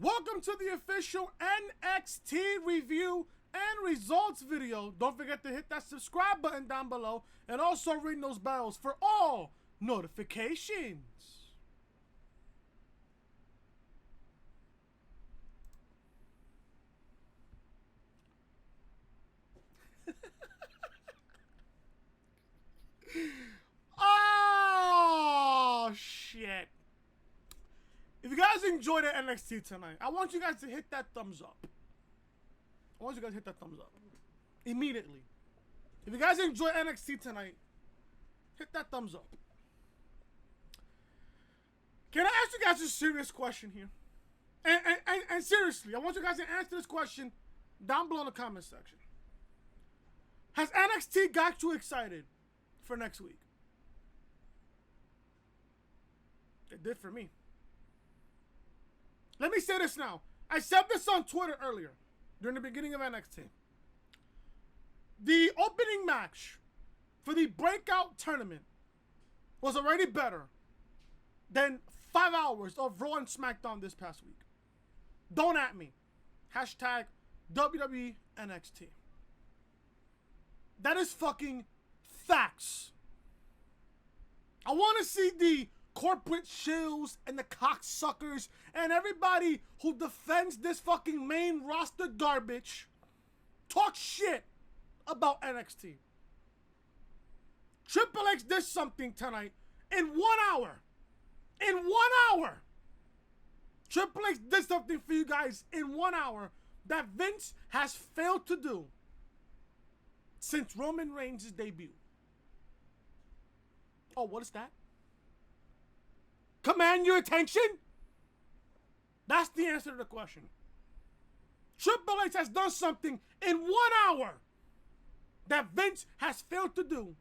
Welcome to the official NXT review and results video. Don't forget to hit that subscribe button down below and also ring those bells for all notifications. Oh, shit. If you guys enjoyed the NXT tonight, I want you guys to hit that thumbs up. I want you guys to hit that thumbs up. Immediately. If you guys enjoy NXT tonight, hit that thumbs up. Can I ask you guys a serious question here? And seriously, I want you guys to answer this question down below in the comment section. Has NXT got you excited for next week? It did for me. Let me say this now. I said this on Twitter earlier, during the beginning of NXT. The opening match for the Breakout Tournament was already better than 5 hours of Raw and SmackDown this past week. Don't at me. Hashtag WWE NXT. That is fucking facts. I want to see the corporate shills and the cocksuckers and everybody who defends this fucking main roster garbage talk shit about NXT. Triple H did something tonight in 1 hour. In 1 hour. Triple H did something for you guys in 1 hour that Vince has failed to do since Roman Reigns' debut. Oh, what is that? Command your attention? That's the answer to the question. Triple H has done something in 1 hour that Vince has failed to do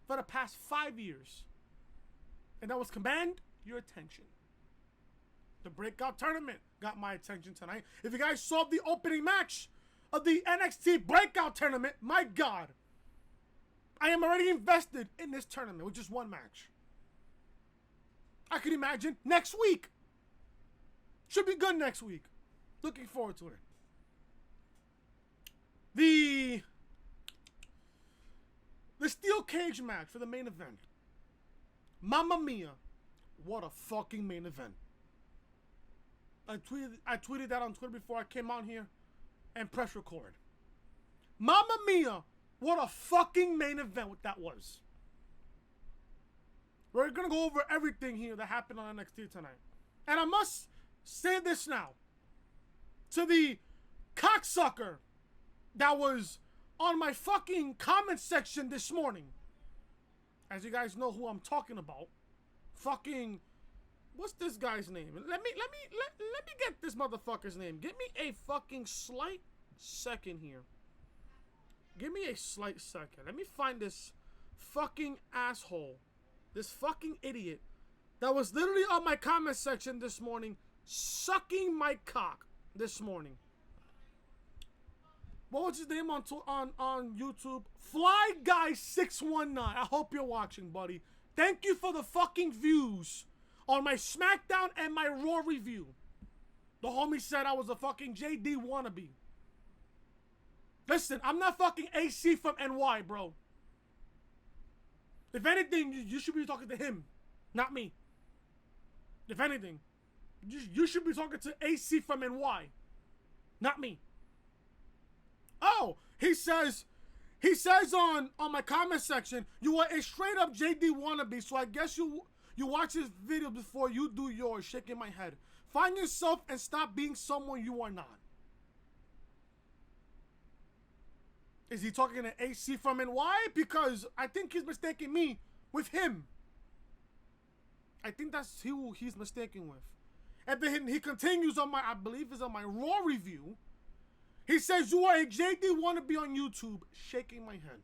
for the past 5 years. And that was command your attention. The Breakout Tournament got my attention tonight. If you guys saw the opening match of the NXT Breakout Tournament, my God, I am already invested in this tournament with just one match. I can imagine next week. Should be good next week. Looking forward to it. The steel cage match for the main event. Mamma mia. What a fucking main event. I tweeted that on Twitter before I came out here and press record. Mamma mia. What a fucking main event that was. We're going to go over everything here that happened on NXT tonight. And I must say this now. To the cocksucker that was on my fucking comment section this morning. As you guys know who I'm talking about. Fucking, what's this guy's name? Let me get this motherfucker's name. Give me a fucking slight second here. Give me a slight second. Let me find this fucking asshole. This fucking idiot that was literally on my comment section this morning sucking my cock this morning. What was his name on YouTube? Fly Guy 619. I hope you're watching, buddy. Thank you for the fucking views on my SmackDown and my Raw review. The homie said I was a fucking JD wannabe. Listen, I'm not fucking AC from NY, bro. If anything, you should be talking to him, not me. If anything, you should be talking to AC from NY, not me. Oh, he says on my comment section, you are a straight up JD wannabe, so I guess you watch his video before you do yours, shaking my head. Find yourself and stop being someone you are not. Is he talking to AC from NY? Because I think he's mistaking me with him. I think that's who he's mistaken with. And then he continues on I believe it's on my Raw review. He says, you are a JD wannabe on YouTube, shaking my head.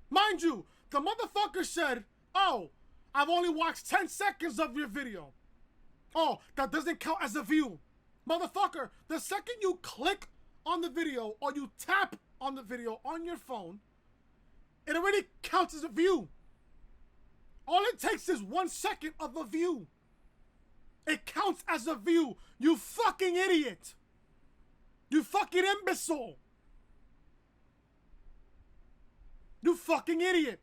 Mind you, the motherfucker said, oh, I've only watched 10 seconds of your video. Oh, that doesn't count as a view. Motherfucker, the second you click on the video or you tap on the video on your phone, it already counts as a view. All it takes is 1 second of a view. It counts as a view. You fucking idiot. You fucking imbecile. You fucking idiot.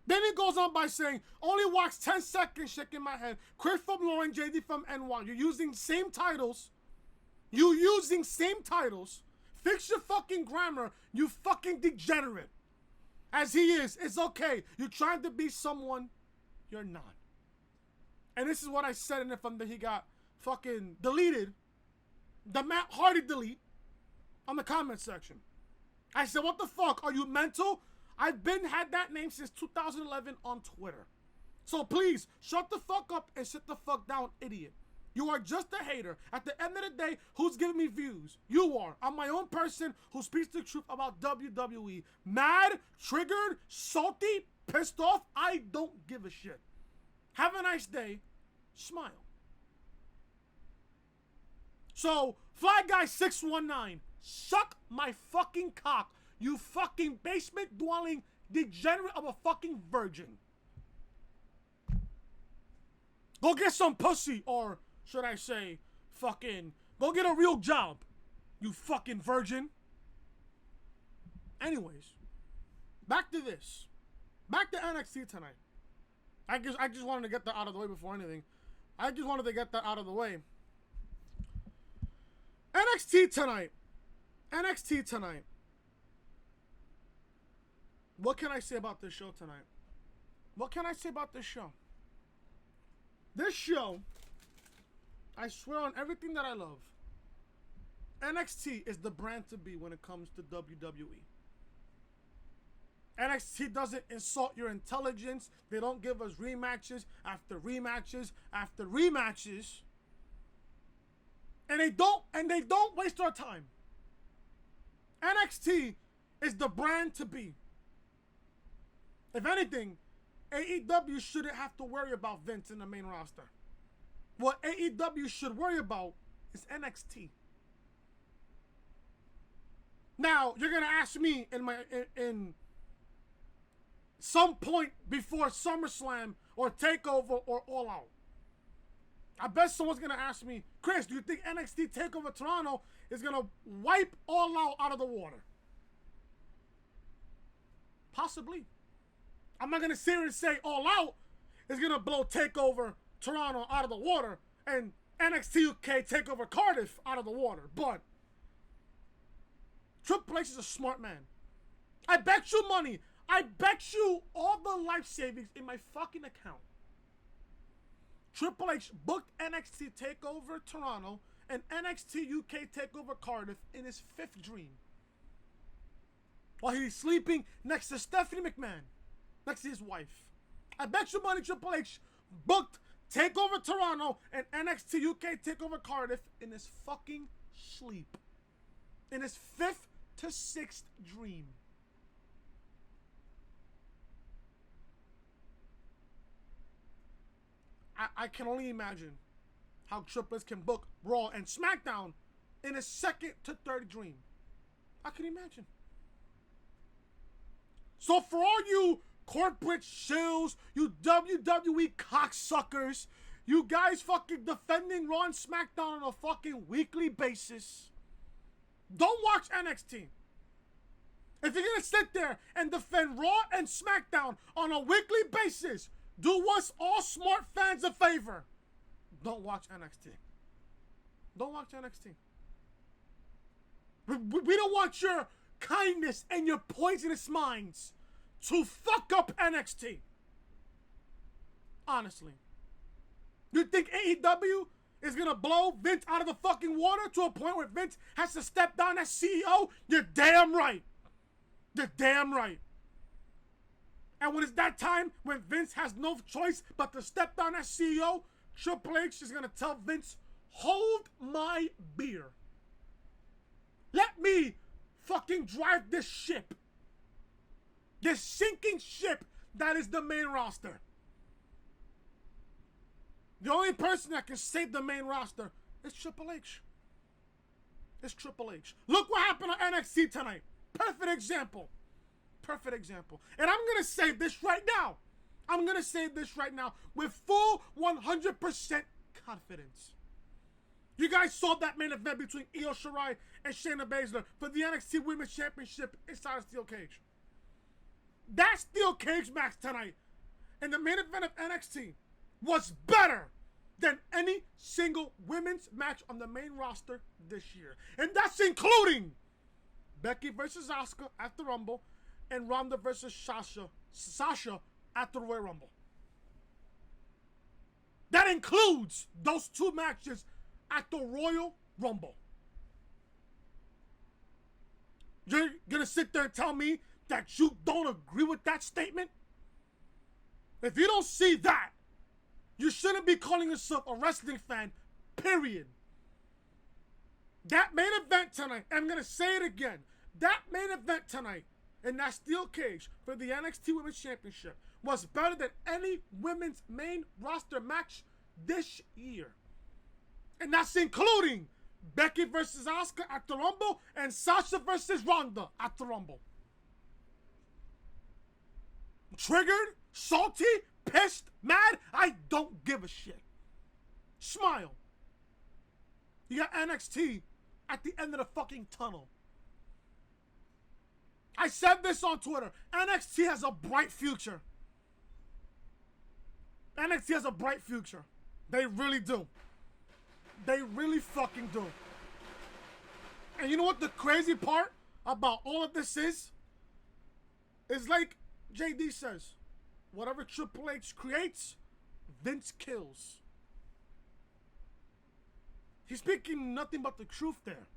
Then he goes on by saying, only watch 10 seconds shaking my head. Chris from Lauren, JD from NY. You're using same titles. You using same titles. Fix your fucking grammar, you fucking degenerate. As he is, it's okay. You're trying to be someone you're not. And this is what I said in it from that he got fucking deleted. The Matt Hardy delete on the comment section. I said, what the fuck? Are you mental? I've been had that name since 2011 on Twitter. So please, shut the fuck up and sit the fuck down, idiot. You are just a hater. At the end of the day, who's giving me views? You are. I'm my own person who speaks the truth about WWE. Mad, triggered, salty, pissed off, I don't give a shit. Have a nice day. Smile. So, Fly Guy 619, suck my fucking cock. You fucking basement-dwelling degenerate of a fucking virgin. Go get some pussy, or should I say, fucking, go get a real job, you fucking virgin. Anyways, back to this. Back to NXT tonight. I just wanted to get that out of the way before anything. I just wanted to get that out of the way. NXT tonight. NXT tonight. What can I say about this show tonight? What can I say about this show? This show, I swear on everything that I love, NXT is the brand to be when it comes to WWE. NXT doesn't insult your intelligence. They don't give us rematches after rematches after rematches. And they don't waste our time. NXT is the brand to be. If anything, AEW shouldn't have to worry about Vince in the main roster. What AEW should worry about is NXT. Now, you're gonna ask me in some point before SummerSlam or TakeOver or All Out. I bet someone's gonna ask me, Chris, do you think NXT TakeOver Toronto is gonna wipe All Out of the water? Possibly. I'm not gonna sit here and say All Out is gonna blow TakeOver Toronto out of the water and NXT UK TakeOver Cardiff out of the water, but Triple H is a smart man. I bet you money. I bet you all the life savings in my fucking account. Triple H booked NXT TakeOver Toronto and NXT UK TakeOver Cardiff in his 5th dream, while he's sleeping next to Stephanie McMahon, next to his wife. I bet you money Triple H booked TakeOver Toronto and NXT UK TakeOver Cardiff in his fucking sleep. In his 5th to 6th dream. I can only imagine how Triple H can book Raw and SmackDown in his 2nd to 3rd dream. I can imagine. So for all you corporate shills, you WWE cocksuckers, you guys fucking defending Raw and SmackDown on a fucking weekly basis, don't watch NXT. If you're gonna sit there and defend Raw and SmackDown on a weekly basis, do us all smart fans a favor. Don't watch NXT. Don't watch NXT. We don't want your kindness and your poisonous minds to fuck up NXT. Honestly. You think AEW is gonna blow Vince out of the fucking water to a point where Vince has to step down as CEO? You're damn right. You're damn right. And when it's that time when Vince has no choice but to step down as CEO, Triple H is gonna tell Vince, hold my beer. Let me fucking drive this ship. This sinking ship that is the main roster. The only person that can save the main roster is Triple H. It's Triple H. Look what happened on NXT tonight. Perfect example. Perfect example. And I'm going to say this right now. I'm going to say this right now with full 100% confidence. You guys saw that main event between Io Shirai and Shayna Baszler for the NXT Women's Championship inside a steel cage. That steel cage match tonight in the main event of NXT was better than any single women's match on the main roster this year. And that's including Becky versus Asuka at the Rumble and Ronda versus Sasha at the Royal Rumble. That includes those two matches at the Royal Rumble. You're gonna sit there and tell me that you don't agree with that statement? If you don't see that, you shouldn't be calling yourself a wrestling fan, period. That main event tonight, I'm gonna say it again, that main event tonight in that steel cage for the NXT Women's Championship was better than any women's main roster match this year. And that's including Becky versus Asuka at the Rumble and Sasha versus Ronda at the Rumble. Triggered, salty, pissed, mad, I don't give a shit. Smile. You got NXT at the end of the fucking tunnel. I said this on Twitter. NXT has a bright future. NXT has a bright future. They really do. They really fucking do. And you know what the crazy part about all of this is? It's like JD says, whatever Triple H creates, Vince kills. He's speaking nothing but the truth there.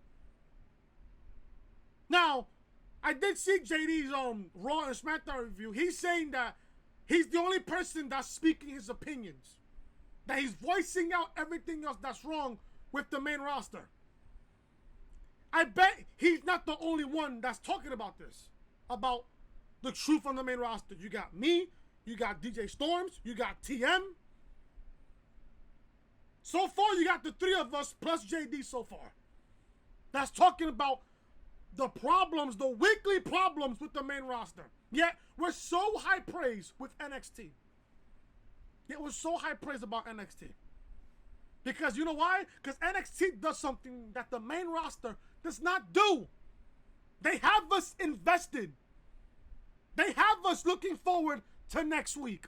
Now, I did see JD's Raw and SmackDown review. He's saying that he's the only person that's speaking his opinions. That he's voicing out everything else that's wrong with the main roster. I bet he's not the only one that's talking about this. About the truth on the main roster. You got me, you got DJ Storms, you got TM. So far, you got the three of us plus JD so far. That's talking about the problems, the weekly problems with the main roster. Yet, we're so high praise with NXT. It was so high praise about NXT. Because you know why? Because NXT does something that the main roster does not do. They have us invested. They have us looking forward to next week.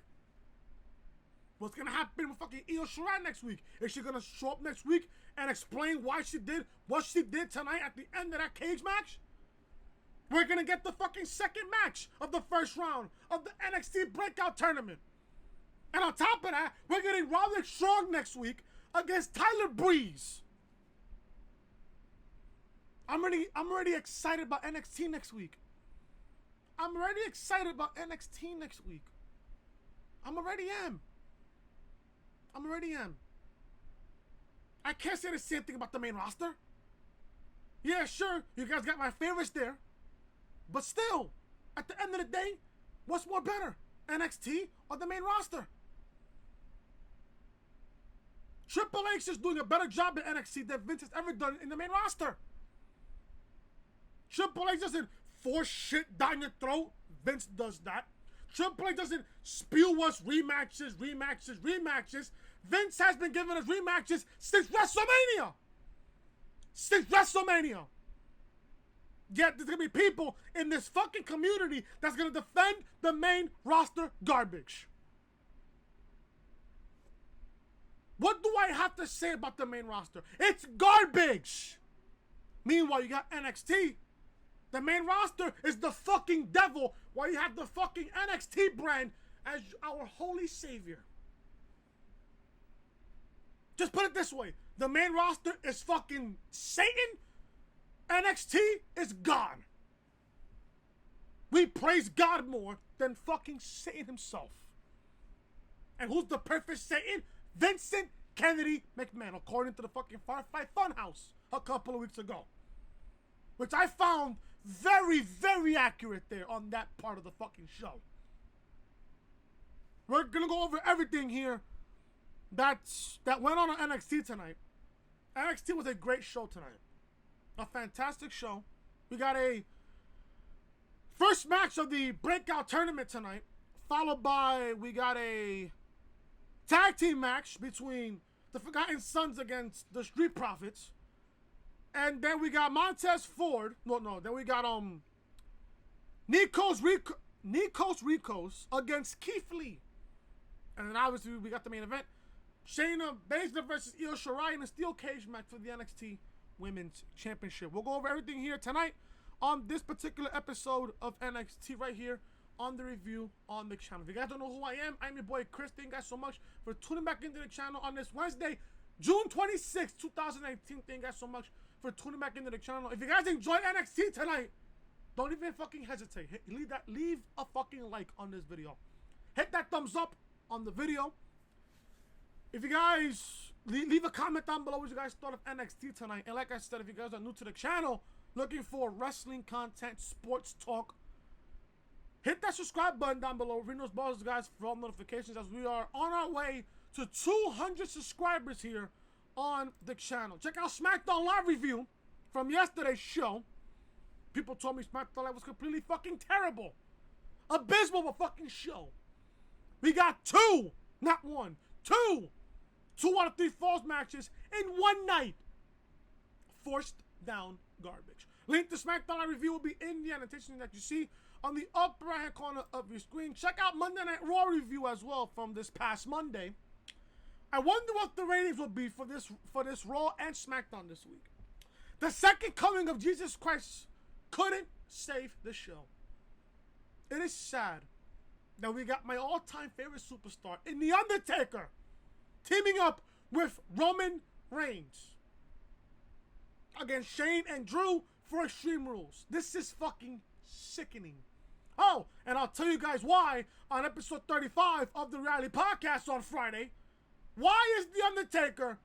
What's going to happen with fucking Io Shirai next week? Is she going to show up next week and explain why she did what she did tonight at the end of that cage match? We're going to get the fucking second match of the first round of the NXT Breakout Tournament. And on top of that, we're getting Roderick Strong next week against Tyler Breeze. I'm already excited about NXT next week. I'm already excited about NXT next week. I already am. I can't say the same thing about the main roster. Yeah, sure, you guys got my favorites there. But still, at the end of the day, what's more better? NXT or the main roster? Triple H is doing a better job at NXT than Vince has ever done in the main roster. Triple H doesn't force shit down your throat. Vince does that. Triple H doesn't spew us rematches. Vince has been giving us rematches since WrestleMania. Yet there's going to be people in this fucking community that's going to defend the main roster garbage. What do I have to say about the main roster? It's garbage. Meanwhile, you got NXT. The main roster is the fucking devil, while you have the fucking NXT brand as our holy savior. Just put it this way. The main roster is fucking Satan. NXT is God. We praise God more than fucking Satan himself. And who's the perfect Satan? Vincent Kennedy McMahon, according to the fucking Firefly Funhouse a couple of weeks ago. Which I found very, very accurate there on that part of the fucking show. We're going to go over everything here that went on NXT tonight. NXT was a great show tonight. A fantastic show. We got a first match of the Breakout Tournament tonight. Followed by, we got a tag team match between the Forgotten Sons against the Street Profits. And then we got Montez Ford. Then we got Nykos Rikos against Keith Lee. And then obviously we got the main event. Shayna Baszler versus Io Shirai in a steel cage match for the NXT Women's Championship. We'll go over everything here tonight on this particular episode of NXT right here on the review on the channel. If you guys don't know who I am, I'm your boy Chris. Thank you guys so much for tuning back into the channel on this Wednesday, June 26, 2018. Thank you guys so much for tuning back into the channel. If you guys enjoyed NXT tonight, don't even fucking hesitate. Leave a fucking like on this video. Hit that thumbs up on the video. If you guys leave a comment down below what you guys thought of NXT tonight. And like I said, if you guys are new to the channel, looking for wrestling content, sports talk, hit that subscribe button down below. Ring those bells, guys, for all notifications, as we are on our way to 200 subscribers here on the channel. Check out SmackDown Live review from yesterday's show. People told me SmackDown Live was completely fucking terrible. Abysmal of a fucking show. We got two, not one, two out of three falls matches in one night. Forced down garbage. Link to SmackDown Live review will be in the annotation that you see on the upper right hand corner of your screen. Check out Monday Night Raw review as well from this past Monday. I wonder what the ratings will be for this Raw and SmackDown this week. The second coming of Jesus Christ couldn't save the show. It is sad that we got my all-time favorite superstar in The Undertaker teaming up with Roman Reigns against Shane and Drew for Extreme Rules. This is fucking sickening. Oh, and I'll tell you guys why on episode 35 of the Reality Podcast on Friday. Why is The Undertaker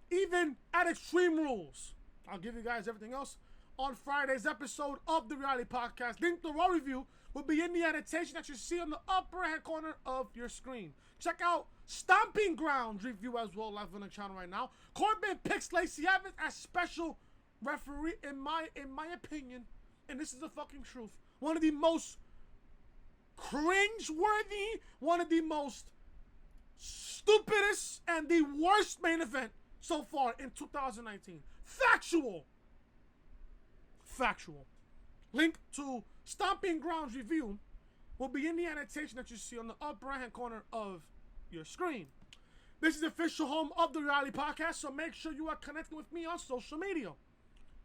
even at Extreme Rules? I'll give you guys everything else on Friday's episode of the Reality Podcast. Link to Raw review will be in the annotation that you see on the upper hand corner of your screen. Check out Stomping Grounds review as well live on the channel right now. Corbin picks Lacey Evans as special referee in my opinion, and this is the fucking truth, one of the most cringe-worthy, one of the most stupidest and the worst main event so far in 2019. Factual. Link to Stomping Grounds review will be in the annotation that you see on the upper right hand corner of your screen. This is the official home of the Reality Podcast, so make sure you are connecting with me on social media.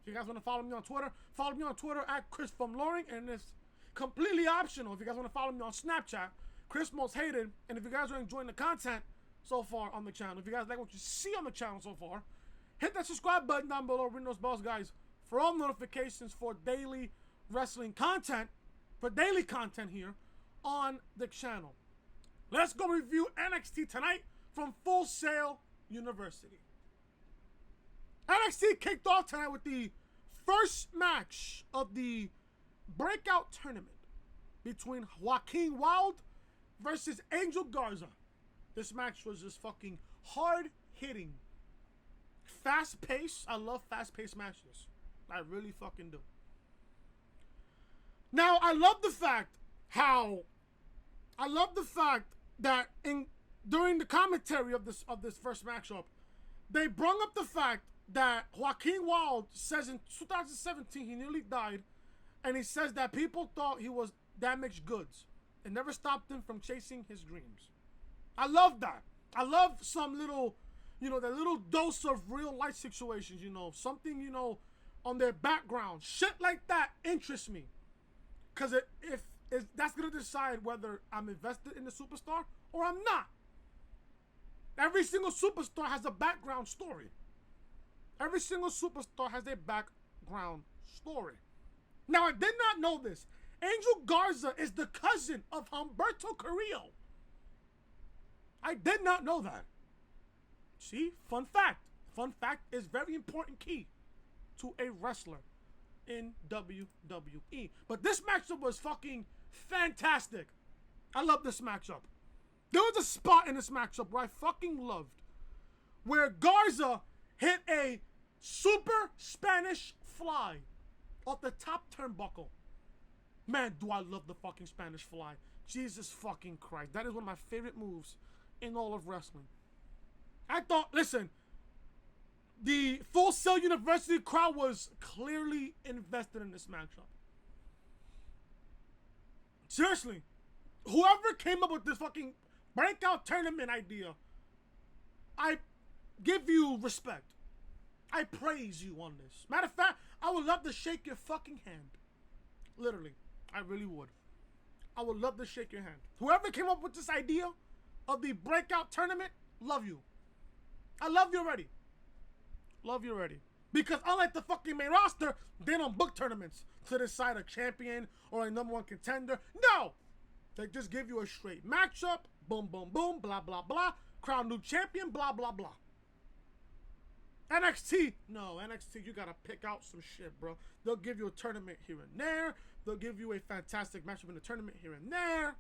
If you guys want to follow me on Twitter at Chris from Loring, and it's completely optional. If you guys want to follow me on Snapchat, Chris Most Hated, and if you guys are enjoying the content so far on the channel, if you guys like what you see on the channel so far, hit that subscribe button down below, ring those bells, guys, for all notifications for daily wrestling content, here on the channel. Let's go review NXT tonight from Full Sail University. NXT kicked off tonight with the first match of the Breakout Tournament between Joaquin Wilde versus Angel Garza. This match was just fucking hard-hitting, fast-paced. I love fast-paced matches. I really fucking do. Now, I love the fact that during the commentary of this first matchup, they brung up the fact that Joaquin Wilde says in 2017 he nearly died, and he says that people thought he was damaged goods. It never stopped him from chasing his dreams. I love that. I love some little, that little dose of real life situations, something, on their background. Shit like that interests me. Because if that's going to decide whether I'm invested in the superstar or I'm not. Every single superstar has a background story. Every single superstar has a background story. Now, I did not know this. Angel Garza is the cousin of Humberto Carrillo. I did not know that. See, fun fact. Fun fact is very important key to a wrestler in WWE. But this matchup was fucking fantastic. I love this matchup. There was a spot in this matchup where I fucking loved, where Garza hit a super Spanish fly off the top turnbuckle. Man, do I love the fucking Spanish fly. Jesus fucking Christ. That is one of my favorite moves in all of wrestling. I thought, listen, the Full Sail University crowd was clearly invested in this matchup. Seriously. Whoever came up with this fucking breakout tournament idea, I give you respect. I praise you on this. Matter of fact, I would love to shake your fucking hand. Literally. I really would. I would love to shake your hand. Whoever came up with this idea of the breakout tournament, love you. I love you already. Love you already. Because unlike the fucking main roster, they don't book tournaments to decide a champion or a number one contender. No! They just give you a straight matchup. Boom, boom, boom. Blah, blah, blah. Crown new champion. Blah, blah, blah. NXT. No, NXT, you gotta pick out some shit, bro. They'll give you a tournament here and there. They'll give you a fantastic matchup in the tournament here and there.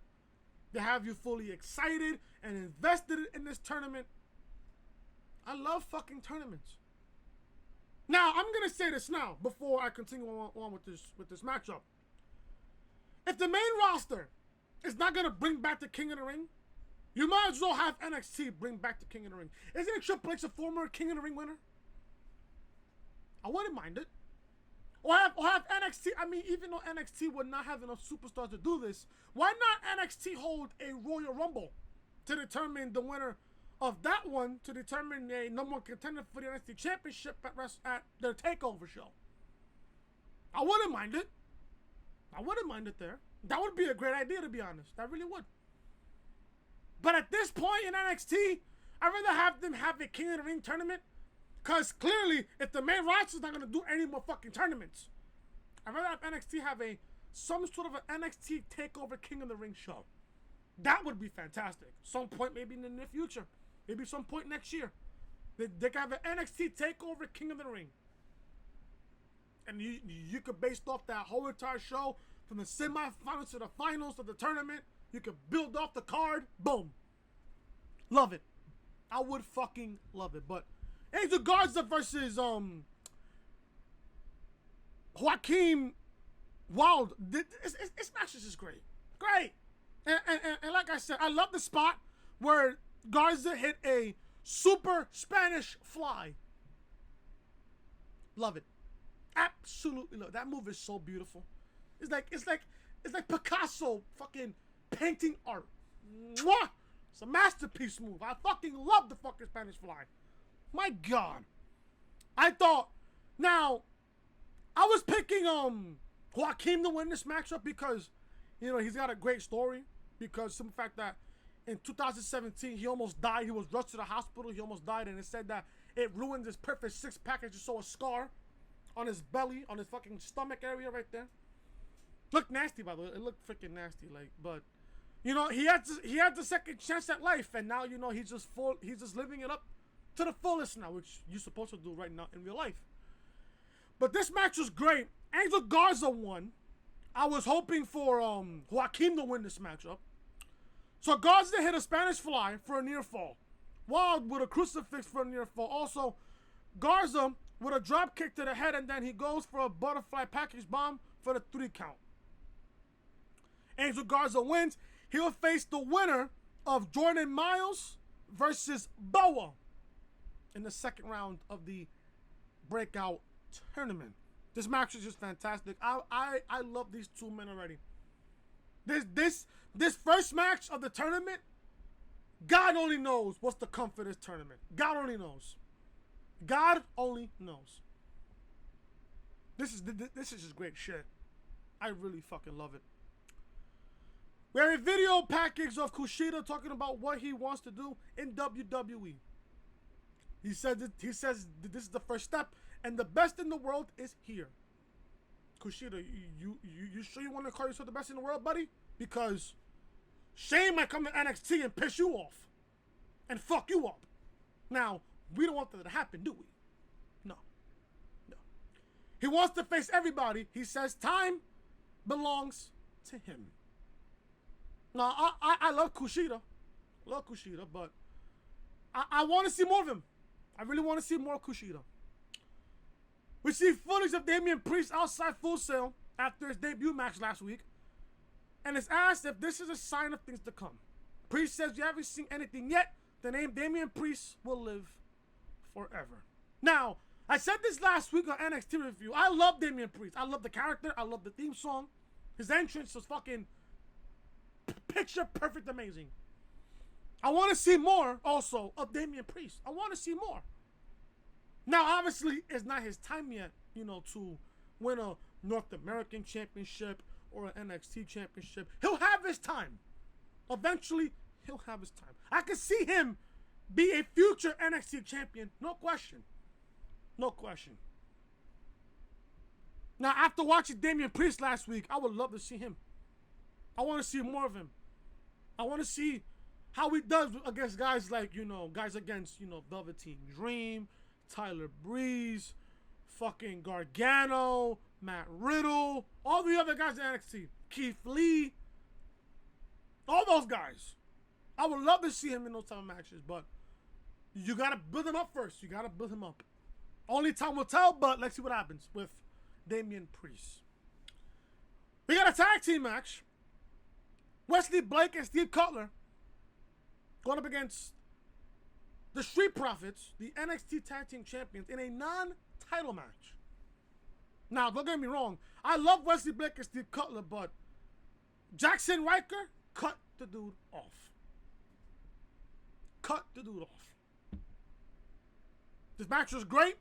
They have you fully excited and invested in this tournament. I love fucking tournaments. Now, I'm gonna say this now before I continue on with this matchup. If the main roster is not gonna bring back the King of the Ring, you might as well have NXT bring back the King of the Ring. Isn't it Triple H a former King of the Ring winner? I wouldn't mind it. Or have NXT, I mean, even though NXT would not have enough superstars to do this, why not NXT hold a Royal Rumble to determine the winner of that one, to determine a number one contender for the NXT Championship at their TakeOver show? I wouldn't mind it. I wouldn't mind it there. That would be a great idea, to be honest. I really would. But at this point in NXT, I'd rather have them have a King of the Ring tournament. Because clearly, if the main roster is not going to do any more fucking tournaments, I'd rather have NXT have some sort of an NXT TakeOver King of the Ring show. That would be fantastic. Some point maybe in the near future. Maybe some point next year. They can have an NXT TakeOver King of the Ring. And you could base off that whole entire show from the semifinals to the finals of the tournament. You could build off the card. Boom. Love it. I would fucking love it. But Angel Garza versus Joaquin Wilde. This match is just great. Great. And like I said, I love the spot where Garza hit a super Spanish fly. Love it. Absolutely love it. That move is so beautiful. It's like Picasso fucking painting art. Mwah! It's a masterpiece move. I fucking love the fucking Spanish fly. My God. I thought, now, I was picking Joaquin to win this matchup because, you know, he's got a great story. Because of the fact that in 2017, he almost died. He was rushed to the hospital. He almost died. And it said that it ruined his perfect six-pack. I just saw a scar on his belly, on his fucking stomach area right there. Looked nasty, by the way. It looked freaking nasty. Like, but, you know, he had the second chance at life. And now, you know, he's just living it up to the fullest now, which you're supposed to do right now in real life. But this match was great. Angel Garza won. I was hoping for Joaquin to win this matchup. So Garza hit a Spanish fly for a near fall. Wilde with a crucifix for a near fall. Also, Garza with a drop kick to the head, and then he goes for a butterfly package bomb for the 3 count. Angel Garza wins. He'll face the winner of Jordan Miles versus Boa in the second round of the Breakout Tournament. This match is just fantastic. I love these two men already. This first match of the tournament, God only knows what's to come for this tournament. God only knows. God only knows. This is just great shit. I really fucking love it. We have a video package of Kushida talking about what he wants to do in WWE. He says this is the first step, and the best in the world is here. Kushida, you sure you want to call yourself the best in the world, buddy? Because Shane might come to NXT and piss you off and fuck you up. Now, we don't want that to happen, do we? No. He wants to face everybody. He says time belongs to him. Now, I love Kushida. But I want to see more of him. I really want to see more Kushida. We see footage of Damian Priest outside Full Sail after his debut match last week. and is asked if this is a sign of things to come. Priest says, you haven't seen anything yet. The name Damian Priest will live forever. Now, I said this last week on NXT Review. I love Damian Priest. I love the character. I love the theme song. His entrance was fucking picture perfect amazing. I want to see more also of Damian Priest. I want to see more. Now, obviously, it's not his time yet, you know, to win a North American Championship or an NXT Championship. He'll have his time. Eventually, he'll have his time. I can see him be a future NXT champion. No question. No question. Now, after watching Damian Priest last week, I would love to see him. I want to see more of him. I want to see how he does against guys like, you know, guys against, you know, Velveteen Dream, Tyler Breeze, fucking Gargano, Matt Riddle, all the other guys in NXT, Keith Lee, all those guys. I would love to see him in those type of matches, but you got to build him up first. You got to build him up. Only time will tell, but let's see what happens with Damian Priest. We got a tag team match. Wesley Blake and Steve Cutler going up against the Street Profits, the NXT Tag Team Champions, in a non-title match. Now, don't get me wrong. I love Wesley Blake and Steve Cutler, but Jackson Riker cut the dude off. Cut the dude off. This match was great.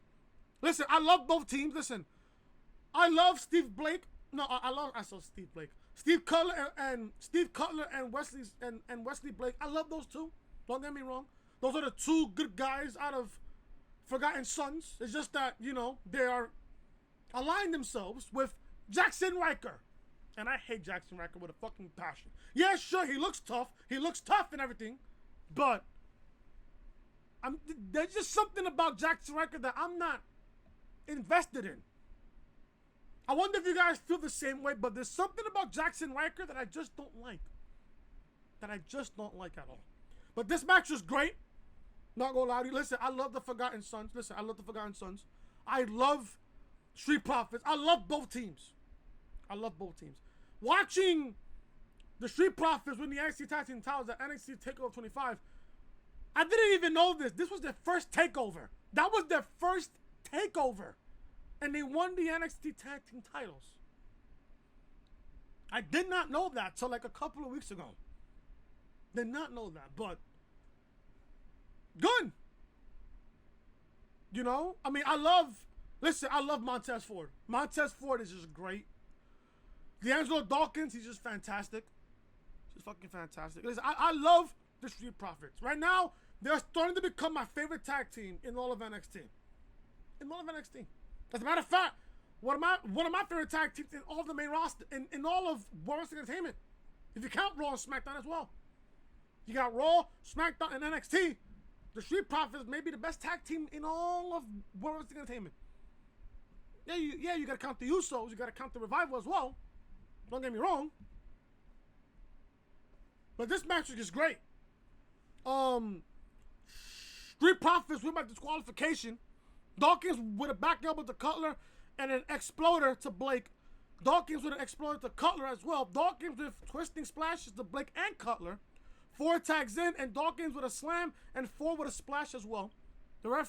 Listen, I love both teams. Listen, I love Steve Blake. No, I saw Steve Blake. Steve Cutler and Wesley Blake. I love those two. Don't get me wrong. Those are the two good guys out of Forgotten Sons. It's just that, you know, they are aligned themselves with Jackson Riker. And I hate Jackson Riker with a fucking passion. Yeah, sure, he looks tough. He looks tough and everything. But there's just something about Jackson Riker that I'm not invested in. I wonder if you guys feel the same way, but there's something about Jackson Riker that I just don't like. That I just don't like at all. But this match was great. Not gonna lie to you. Listen, I love the Forgotten Sons. I love Street Profits. I love both teams. Watching the Street Profits win the NXT Tag Team titles at NXT TakeOver 25, I didn't even know this. This was their first takeover. That was their first takeover. And they won the NXT Tag Team titles. I did not know that till like a couple of weeks ago. Did not know that, but good. You know? I mean, I love Montez Ford. Montez Ford is just great. D'Angelo Dawkins, he's just fantastic. Just fucking fantastic. Listen, I love the Street Profits. Right now, they're starting to become my favorite tag team in all of NXT. As a matter of fact, one of my favorite tag teams in all of the main roster, in all of World Wrestling Entertainment. If you count Raw and SmackDown as well. You got Raw, SmackDown, and NXT. The Street Profits may be the best tag team in all of World Wrestling Entertainment. Yeah, you gotta count the Usos, you gotta count the Revival as well. Don't get me wrong. But this match was just great. Street Profits win by disqualification. Dawkins with a back elbow to Cutler and an exploder to Blake. Dawkins with an exploder to Cutler as well. Dawkins with twisting splashes to Blake and Cutler. Ford tags in, and Dawkins with a slam, and Ford with a splash as well. The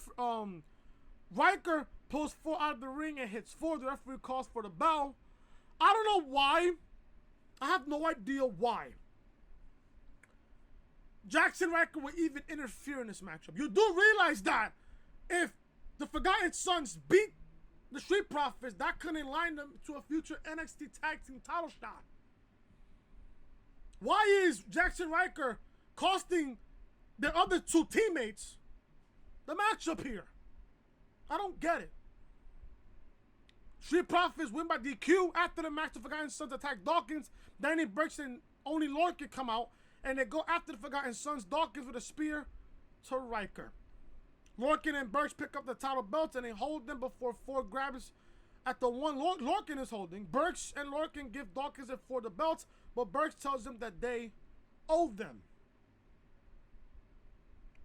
Riker pulls Ford out of the ring and hits Ford. The referee calls for the bell. I don't know why. I have no idea why Jackson Riker would even interfere in this matchup. You do realize that if the Forgotten Sons beat the Street Profits, that could align them to a future NXT Tag Team title shot. Why is Jackson Riker costing their other two teammates the matchup here? I don't get it. Street Profits win by DQ. After the match, the Forgotten Sons attack Dawkins. Danny Burks and only Lorcan come out, and they go after the Forgotten Sons. Dawkins with a spear to Riker. Lorcan and Burks pick up the title belts, and they hold them before Ford grabs at the one Lorcan is holding. Burks and Lorcan give Dawkins and Ford the belts, but Burks tells them that they owe them.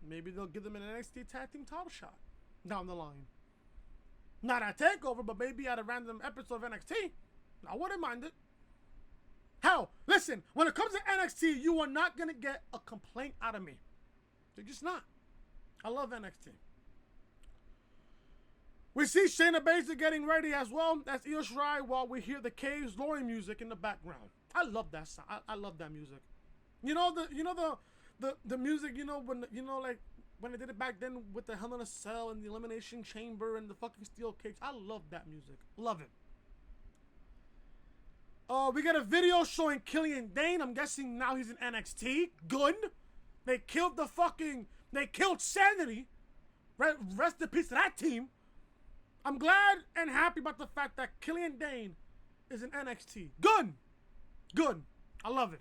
Maybe they'll give them an NXT Tag Team title shot down the line. Not at TakeOver, but maybe at a random episode of NXT. I wouldn't mind it. Hell, listen, when it comes to NXT, you are not going to get a complaint out of me. They're just not. I love NXT. We see Shayna Baszler getting ready as well as Io Shirai while we hear the Caves lowering music in the background. I love that sound. I love that music. You know the music, when like when they did it back then with the Hell in a Cell and the Elimination Chamber and the fucking steel cage. I love that music. Love it. We got a video showing Killian Dane. I'm guessing now he's in NXT. Good. They killed Sanity. Rest in peace to that team. I'm glad and happy about the fact that Killian Dane is in NXT. Good. Good. I love it.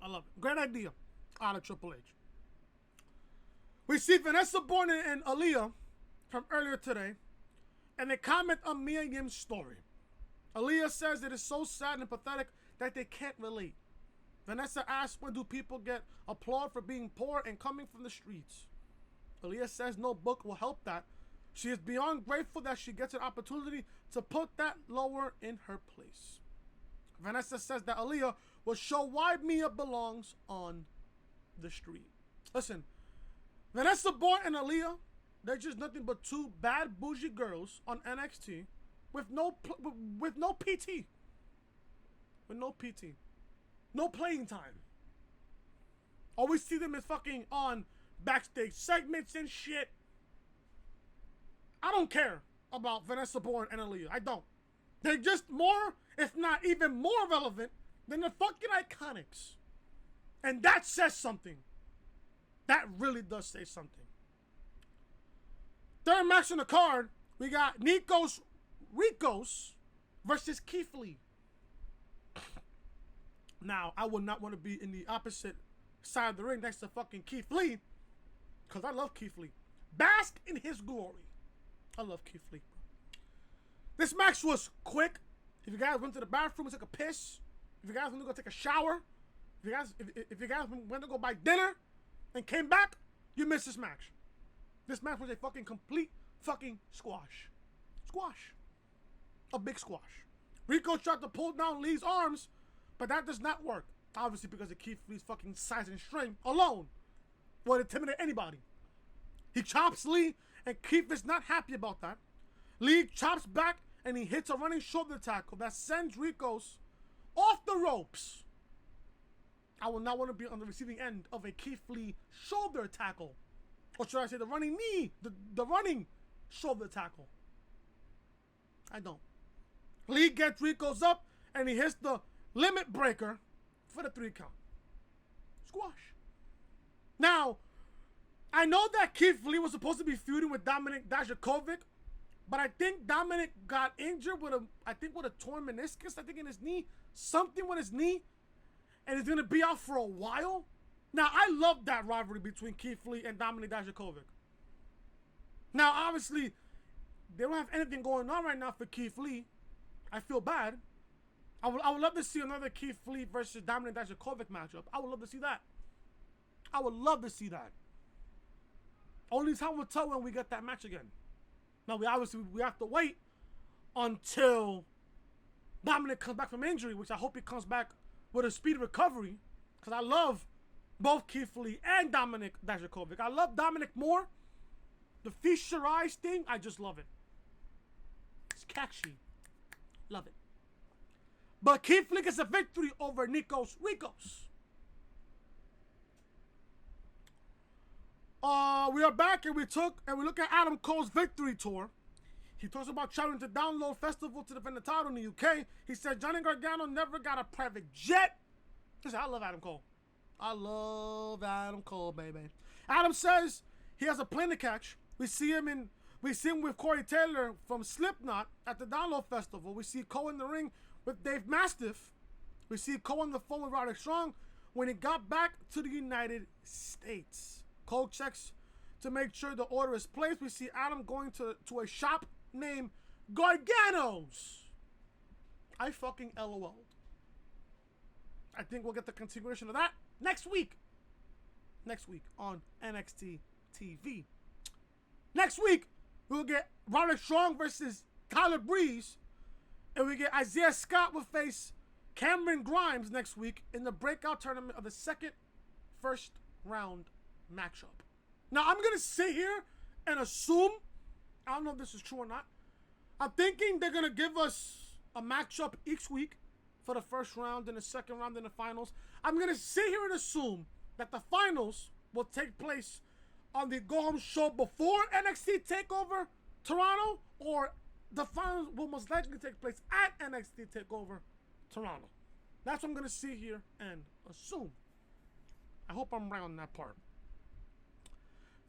I love it. Great idea out of Triple H. We see Vanessa Bourne and Aaliyah from earlier today, and they comment on Mia Yim's story. Aaliyah says it is so sad and pathetic that they can't relate. Vanessa asks, when do people get applaud for being poor and coming from the streets? Aaliyah says no book will help that. She is beyond grateful that she gets an opportunity to put that lower in her place. Vanessa says that Aaliyah will show why Mia belongs on the street. Listen, Vanessa Bourne and Aaliyah, they're just nothing but two bad bougie girls on NXT with no PT. With no PT. No playing time. Always see them as fucking on backstage segments and shit. I don't care about Vanessa Bourne and Aaliyah. I don't. They're just more, if not even more relevant than the fucking Iconics. And that says something. That really does say something. Third match on the card, we got Nykos Rikos versus Keith Lee. Now, I would not want to be in the opposite side of the ring next to fucking Keith Lee, because I love Keith Lee. Bask in his glory. I love Keith Lee. This match was quick. If you guys went to the bathroom and took a piss, if you guys went to go take a shower, if you guys went to go buy dinner and came back, you missed this match. This match was a fucking complete fucking squash. Squash. A big squash. Rico tried to pull down Lee's arms, but that does not work. Obviously because of Keith Lee's fucking size and strength alone would intimidate anybody. He chops Lee, and Keith is not happy about that. Lee chops back, and he hits a running shoulder tackle that sends Rikos off the ropes. I will not want to be on the receiving end of a Keith Lee shoulder tackle. Or should I say the running knee, the running shoulder tackle. I don't. Lee gets Rikos up, and he hits the limit breaker for the 3 count. Squash. Now, I know that Keith Lee was supposed to be feuding with Dominik Dijakovic, but I think Dominik got injured with a torn meniscus, I think in his knee, something with his knee, and he's gonna be out for a while. Now, I love that rivalry between Keith Lee and Dominik Dijakovic. Now, obviously, they don't have anything going on right now for Keith Lee. I feel bad. I would love to see another Keith Lee versus Dominik Dijakovic matchup. I would love to see that. I would love to see that. Only time will tell when we get that match again. Now, we have to wait until Dominik comes back from injury, which I hope he comes back with a speedy recovery, because I love both Keith Lee and Dominik Dijakovic. I love Dominik more. The Fish Shirai thing, I just love it. It's catchy. Love it. But Keith Lee gets a victory over Nykos Rikos. We are back and we look at Adam Cole's victory tour. He talks about traveling to Download Festival to defend the title in the UK. He said Johnny Gargano never got a private jet. Listen, I love Adam Cole. I love Adam Cole, baby. Adam says he has a plane to catch. We see him with Corey Taylor from Slipknot at the Download Festival. We see Cole in the ring with Dave Mastiff. We see Cole on the phone with Roderick Strong when he got back to the United States. Cole checks to make sure the order is placed. We see Adam going to a shop named Gargano's. I fucking LOL'd. I think we'll get the continuation of that next week. Next week on NXT TV. Next week, we'll get Roderick Strong versus Tyler Breeze. And we get Isaiah Scott will face Cameron Grimes next week in the breakout tournament of the second first round matchup. Now, I'm going to sit here and assume, I don't know if this is true or not, I'm thinking they're going to give us a matchup each week for the first round and the second round and the finals. I'm going to sit here and assume that the finals will take place on the go-home show before NXT TakeOver Toronto, or the finals will most likely take place at NXT TakeOver Toronto. That's what I'm going to sit here and assume. I hope I'm right on that part.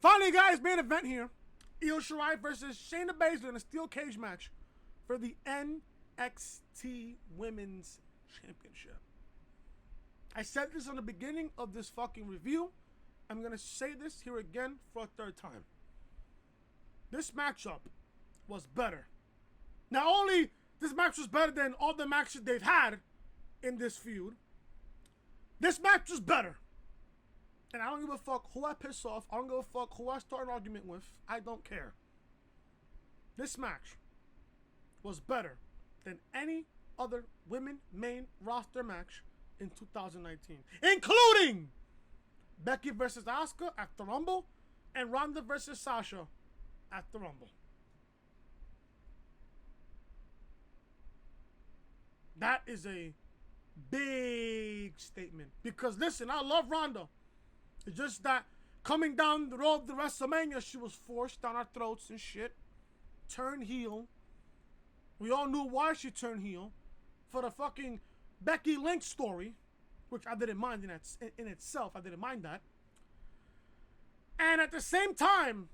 Finally, guys, main event here. Io Shirai versus Shayna Baszler in a steel cage match for the NXT Women's Championship. I said this on the beginning of this fucking review. I'm going to say this here again for a third time. This matchup was better. Not only this match was better than all the matches they've had in this feud, this match was better. And I don't give a fuck who I piss off. I don't give a fuck who I start an argument with. I don't care. This match was better than any other women main roster match in 2019, including Becky versus Asuka at the Rumble and Ronda versus Sasha at the Rumble. That is a big statement. Because listen, I love Ronda. It's just that coming down the road to WrestleMania, she was forced down our throats and shit. Turned heel. We all knew why she turned heel. For the fucking Becky Lynch story. Which I didn't mind in itself. I didn't mind that. And at the same time,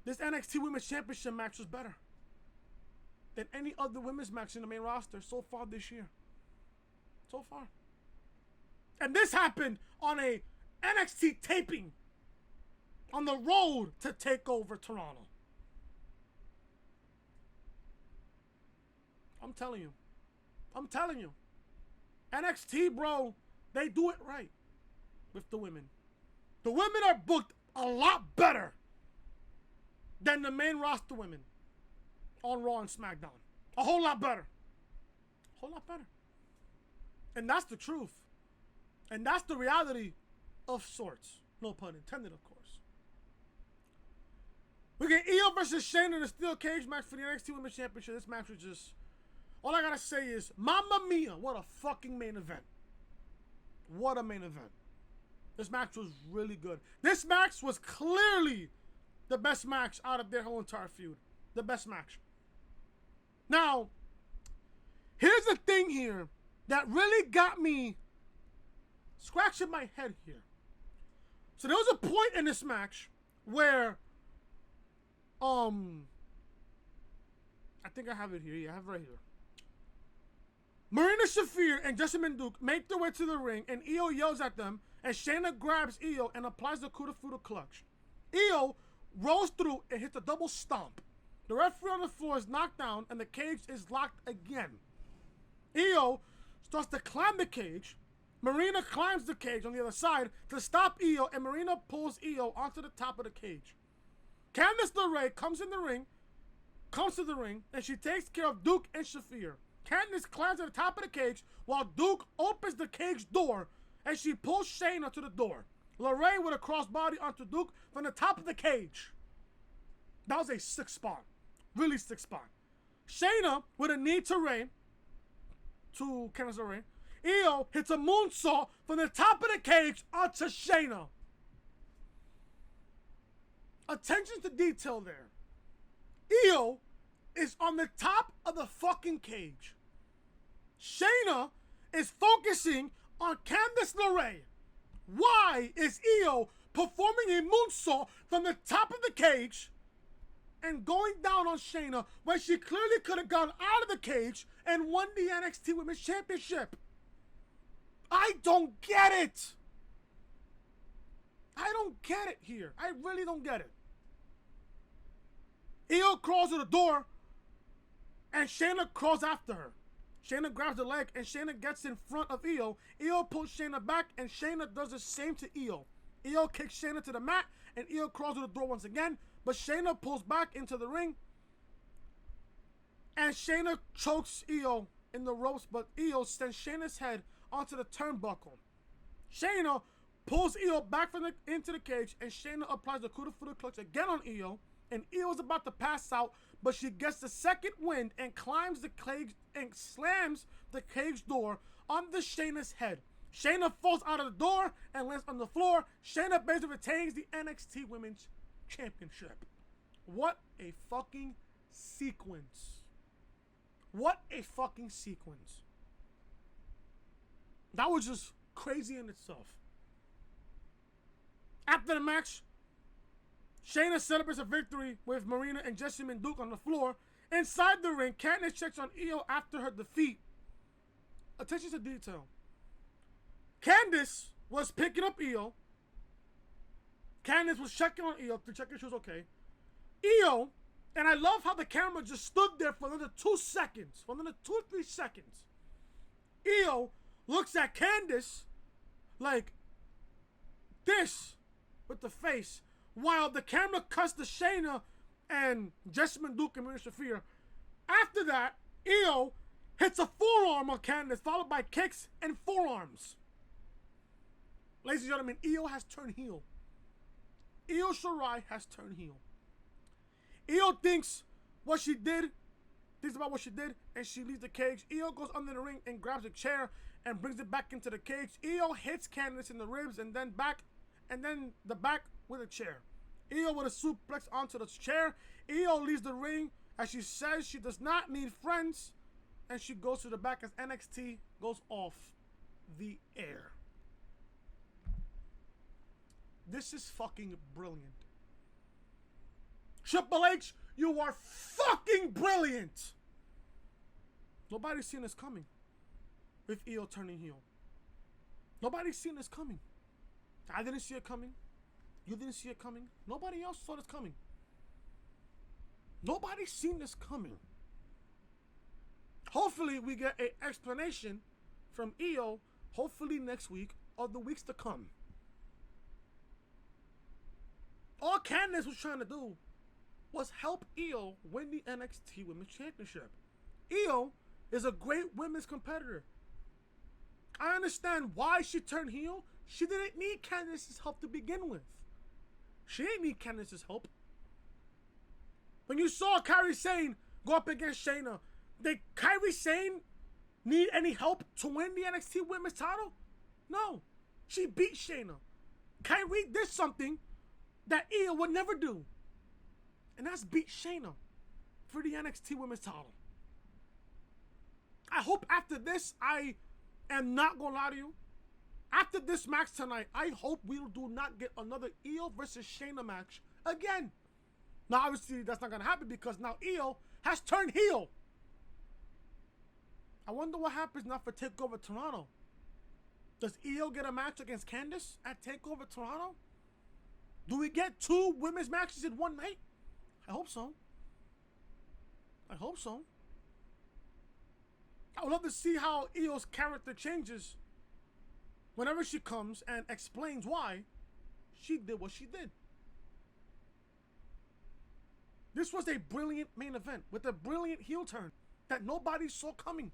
this NXT Women's Championship match was better than any other women's match in the main roster so far this year. So far. And this happened on a NXT taping on the road to TakeOver Toronto. I'm telling you. I'm telling you. NXT, bro, they do it right with the women. The women are booked a lot better than the main roster women on Raw and SmackDown. A whole lot better. A whole lot better. And that's the truth. And that's the reality of sorts. No pun intended, of course. We get Io versus Shayna in a steel cage match for the NXT Women's Championship. This match was just... all I gotta say is, Mamma Mia, what a fucking main event. What a main event. This match was really good. This match was clearly the best match out of their whole entire feud. The best match. Now, here's the thing here that really got me scratching my head here. So there was a point in this match where, I think I have it here. Yeah, I have it right here. Marina Shafir and Jessamine Duke make their way to the ring, and Io yells at them, and Shayna grabs Io and applies the Kuda clutch. Io rolls through and hits a double stomp. The referee on the floor is knocked down, and the cage is locked again. Io starts to climb the cage. Marina climbs the cage on the other side to stop Io, and Marina pulls Io onto the top of the cage. Candice LeRae comes to the ring, and she takes care of Duke and Shafir. Candice climbs to the top of the cage while Duke opens the cage door, and she pulls Shayna to the door. LeRae with a crossbody onto Duke from the top of the cage. That was a sick spot. Really sick spot. Shayna with a knee to Candice LeRae. Io hits a moonsault from the top of the cage onto Shayna. Attention to detail there. Io is on the top of the fucking cage. Shayna is focusing on Candice LeRae. Why is Io performing a moonsault from the top of the cage and going down on Shayna when she clearly could have gone out of the cage and won the NXT Women's Championship? I don't get it. I don't get it here. I really don't get it. Io crawls to the door, and Shayna crawls after her. Shayna grabs the leg, and Shayna gets in front of Io. Io pulls Shayna back, and Shayna does the same to Io. Io kicks Shayna to the mat, and Io crawls to the door once again, but Shayna pulls back into the ring, and Shayna chokes Io in the ropes, but Io sends Shayna's head onto the turnbuckle. Shayna pulls Io back into the cage, and Shayna applies the Kuda Fuda clutch again on Io, and Io is about to pass out, but she gets the second wind and climbs the cage and slams the cage door onto Shayna's head. Shayna falls out of the door and lands on the floor. Shayna Baszler retains the NXT Women's Championship. What a fucking sequence. What a fucking sequence. That was just crazy in itself. After the match, Shayna celebrates a victory with Marina and Jessamine Duke on the floor. Inside the ring, Candice checks on Io after her defeat. Attention to detail. Candice was picking up Io. Candice was checking on Io to check if she was okay. Io, and I love how the camera just stood there for another 2 seconds. For another 2 or 3 seconds. Io looks at Candice like this with the face, while the camera cuts to Shayna and Jessamine Duke and Marina Shafir. After that, Io hits a forearm on Candice, followed by kicks and forearms. Ladies and gentlemen, Io has turned heel. Io Shirai has turned heel. Io thinks about what she did, and she leaves the cage. Io goes under the ring and grabs a chair and brings it back into the cage. Io hits Candice in the ribs and then the back with a chair. Io with a suplex onto the chair. Io leaves the ring as she says she does not need friends, and she goes to the back as NXT goes off the air. This is fucking brilliant. Triple H, you are fucking brilliant. Nobody's seen this coming with Io turning heel. Nobody's seen this coming. I didn't see it coming. You didn't see it coming. Nobody else saw this coming. Nobody's seen this coming. Hopefully we get an explanation from Io, hopefully next week or the weeks to come. All Candice was trying to do was help Io win the NXT Women's Championship. Io is a great women's competitor. I understand why she turned heel. She didn't need Candice's help to begin with. She didn't need Candice's help. When you saw Kairi Sane go up against Shayna, did Kairi Sane need any help to win the NXT Women's title? No. She beat Shayna. Kairi did something that Io would never do, and that's beat Shayna for the NXT Women's title. I hope after this, I am not gonna lie to you, after this match tonight, I hope we do not get another Io versus Shayna match again. Now obviously that's not gonna happen because now Io has turned heel. I wonder what happens now for TakeOver Toronto. Does Io get a match against Candice at TakeOver Toronto? Do we get 2 women's matches in one night? I hope so. I hope so. I would love to see how Io's character changes whenever she comes and explains why she did what she did. This was a brilliant main event with a brilliant heel turn that nobody saw coming.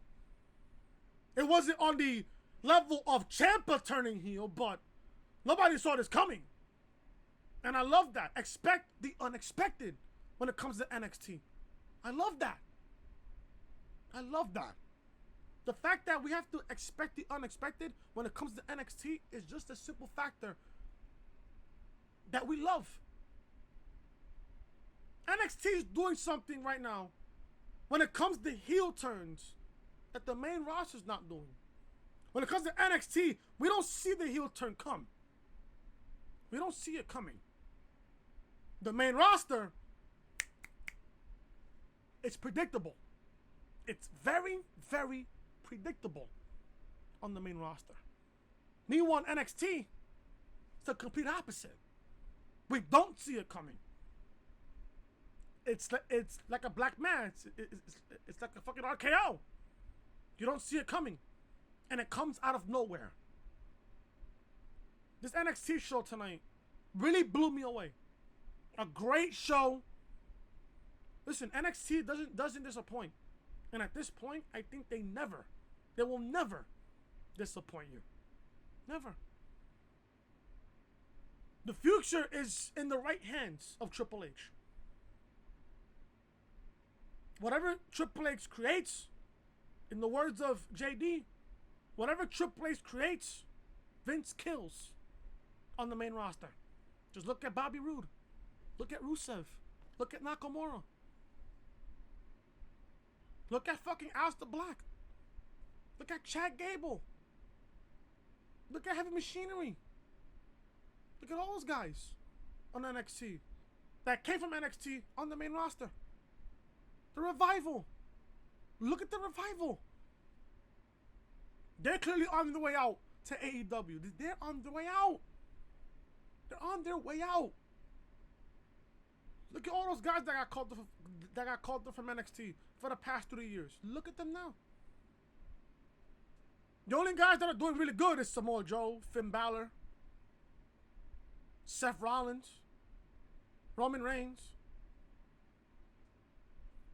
It wasn't on the level of Ciampa turning heel, but nobody saw this coming. And I love that. Expect the unexpected when it comes to NXT. I love that. I love that. The fact that we have to expect the unexpected when it comes to NXT is just a simple factor that we love. NXT is doing something right now when it comes to heel turns that the main roster's not doing. When it comes to NXT, we don't see the heel turn come. We don't see it coming. The main roster, it's predictable. It's very, very predictable on the main roster. Meanwhile, NXT, it's the complete opposite. We don't see it coming. It's like a black man. It's like a fucking RKO. You don't see it coming. And it comes out of nowhere. This NXT show tonight really blew me away. A great show. Listen, NXT doesn't disappoint. And at this point, I think they will never disappoint you. Never. The future is in the right hands of Triple H. Whatever Triple H creates, in the words of JD, whatever Triple H creates, Vince kills on the main roster. Just look at Bobby Roode. Look at Rusev. Look at Nakamura. Look at fucking Aleister Black. Look at Chad Gable. Look at Heavy Machinery. Look at all those guys on NXT that came from NXT on the main roster. The Revival. Look at the Revival. They're clearly on their way out to AEW. They're on their way out. They're on their way out. Look at all those guys that got called up from NXT for the past 3 years. Look at them now. The only guys that are doing really good is Samoa Joe, Finn Balor, Seth Rollins, Roman Reigns.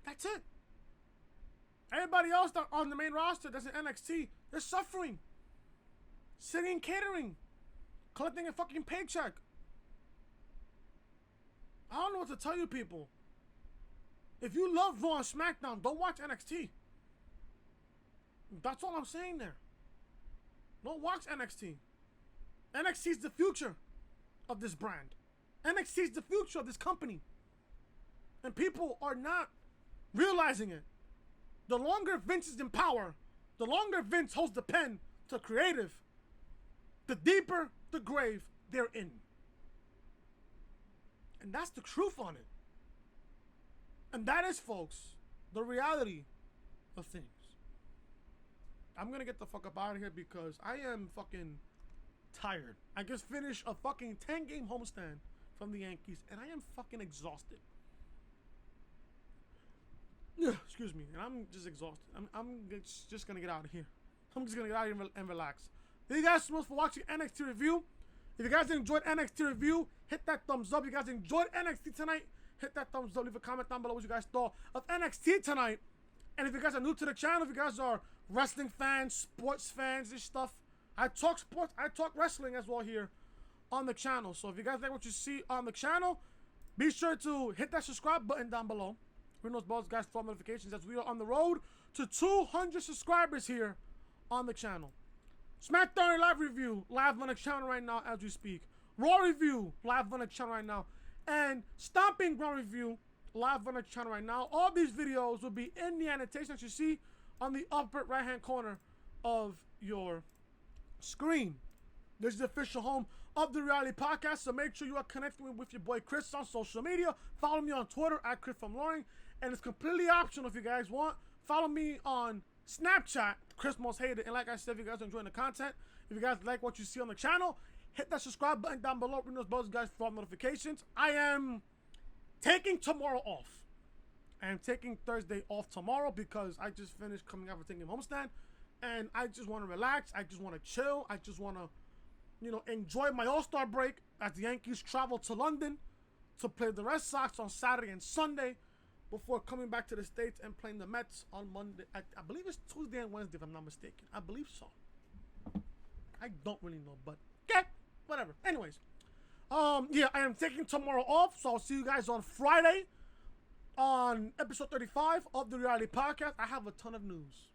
That's it. Everybody else that on the main roster that's in NXT, they're suffering. Sitting catering. Collecting a fucking paycheck. I don't know what to tell you people. If you love Raw and SmackDown, don't watch NXT. That's all I'm saying there. Don't watch NXT. NXT is the future of this brand. NXT is the future of this company. And people are not realizing it. The longer Vince is in power, the longer Vince holds the pen to creative, the deeper the grave they're in. And that's the truth on it. And that is, folks, the reality of things. I'm gonna get the fuck up out of here because I am fucking tired. I just finished a fucking 10-game homestand from the Yankees and I am fucking exhausted. Excuse me, and I'm just exhausted. I'm just gonna get out of here. I'm just gonna get out of here and relax. Thank you guys so much for watching NXT Review. If you guys enjoyed NXT Review, hit that thumbs up. If you guys enjoyed NXT tonight, hit that thumbs up. Leave a comment down below what you guys thought of NXT tonight. And if you guys are new to the channel, if you guys are wrestling fans, sports fans, this stuff, I talk sports, I talk wrestling as well here on the channel. So if you guys like what you see on the channel, be sure to hit that subscribe button down below. Ring those bells, guys, for notifications as we are on the road to 200 subscribers here on the channel. SmackDown Live Review, live on the channel right now as we speak. Raw Review, live on the channel right now. And Stomping Ground Review, live on the channel right now. All these videos will be in the annotation that you see on the upper right-hand corner of your screen. This is the official home of the Reality Podcast, so make sure you are connecting with your boy Chris on social media. Follow me on Twitter at Chris from Loring, and it's completely optional if you guys want. Follow me on Snapchat, Chris Most Hated, and like I said, if you guys are enjoying the content, if you guys like what you see on the channel, hit that subscribe button down below. Ring those bells, guys, for notifications. I am taking tomorrow off. I am taking Thursday off tomorrow because I just finished coming out for taking homestand, and I just want to relax. I just want to chill. I just want to, you know, enjoy my All-Star break as the Yankees travel to London to play the Red Sox on Saturday and Sunday before coming back to the States and playing the Mets on Monday. I believe it's Tuesday and Wednesday, if I'm not mistaken. I believe so. I don't really know, but yeah, whatever. Anyways, yeah, I am taking tomorrow off, so I'll see you guys on Friday on episode 35 of the Reality Podcast. I have a ton of news.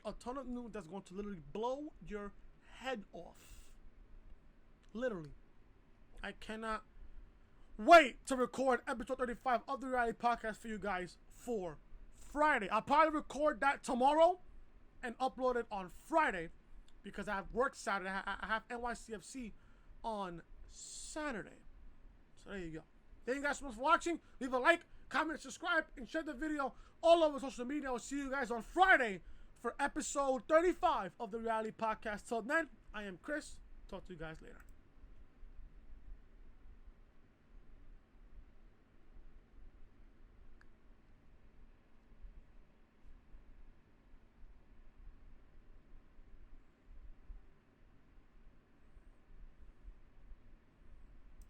A ton of news that's going to literally blow your head off. Literally. I cannot wait to record episode 35 of the Reality Podcast for you guys for Friday. I'll probably record that tomorrow and upload it on Friday because I have work Saturday. I have NYCFC on Saturday. So there you go. Thank you guys so much for watching. Leave a like, comment, subscribe, and share the video all over social media. I'll see you guys on Friday for episode 35 of the Reality Podcast. Till then, I am Chris. Talk to you guys later.